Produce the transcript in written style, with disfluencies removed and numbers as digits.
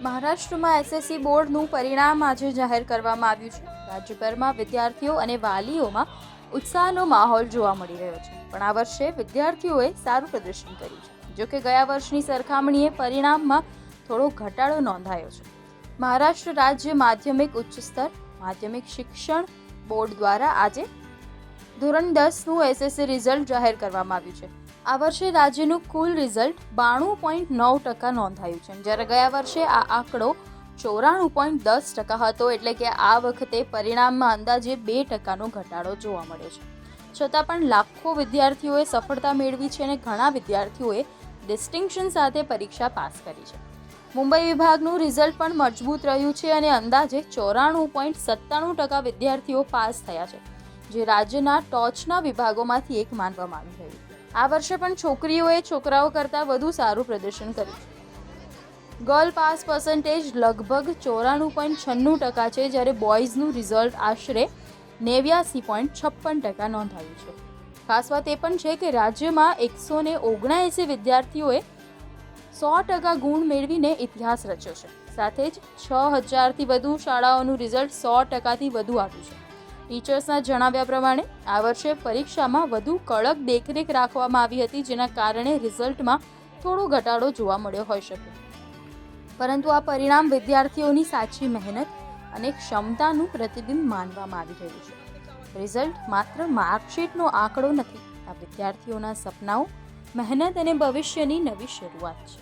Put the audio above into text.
મહારાષ્ટ્રમાં એસએસસી બોર્ડનું પરિણામ આજે જાહેર કરવામાં આવ્યું છે. રાજ્યભરમાં વિદ્યાર્થીઓ અને વાલીઓમાં ઉત્સાહનો માહોલ જોવા મળી રહ્યો છે. પણ આ વર્ષે વિદ્યાર્થીઓએ સારું પ્રદર્શન કર્યું છે. જોકે ગયા વર્ષની સરખામણીએ પરિણામમાં થોડો ઘટાડો નોંધાયો છે. મહારાષ્ટ્ર રાજ્ય માધ્યમિક ઉચ્ચ સ્તર માધ્યમિક શિક્ષણ બોર્ડ દ્વારા આજે ધોરણ 10નું એસએસસી રિઝલ્ટ જાહેર કરવામાં આવ્યું છે. આ વર્ષે રાજ્યનું કુલ રિઝલ્ટ 92.9% નોંધાયું છે, જ્યારે ગયા વર્ષે આ આંકડો 94.10% હતો. એટલે કે આ વખતે પરિણામમાં અંદાજે 2%નો ઘટાડો જોવા મળ્યો છે. છતાં પણ લાખો વિદ્યાર્થીઓએ સફળતા મેળવી છે અને ઘણા વિદ્યાર્થીઓએ ડિસ્ટિંક્શન સાથે પરીક્ષા પાસ કરી છે. મુંબઈ વિભાગનું રિઝલ્ટ પણ મજબૂત રહ્યું છે અને અંદાજે 94.97% વિદ્યાર્થીઓ પાસ થયા છે, જે રાજ્યના ટોચના વિભાગોમાંથી એક માનવામાં આવી રહ્યું. આ વર્ષે પણ છોકરીઓએ છોકરાઓ કરતાં વધુ સારું પ્રદર્શન કર્યું છે. ગર્લ પાસ પર્સન્ટેજ લગભગ 94.96% છે, જ્યારે બોયઝનું રિઝલ્ટ આશરે 89.56% નોંધાયું છે. ખાસ વાત એ પણ છે કે રાજ્યમાં 179 વિદ્યાર્થીઓએ 100% ગુણ મેળવીને ઇતિહાસ રચ્યો છે. સાથે જ 6000થી વધુ શાળાઓનું રિઝલ્ટ 100%થી વધુ આવ્યું છે. ટીચર્સના જણાવ્યા પ્રમાણે આ વર્ષે પરીક્ષામાં વધુ કડક દેખરેખ રાખવામાં આવી હતી, જેના કારણે રિઝલ્ટમાં થોડો ઘટાડો જોવા મળ્યો હોઈ શકે. પરંતુ આ પરિણામ વિદ્યાર્થીઓની સાચી મહેનત અને ક્ષમતાનું પ્રતિબિંબ માનવામાં આવી રહ્યું છે. રિઝલ્ટ માત્ર માર્કશીટનો આંકડો નથી, આ વિદ્યાર્થીઓના સપનાઓ, મહેનત અને ભવિષ્યની નવી શરૂઆત છે.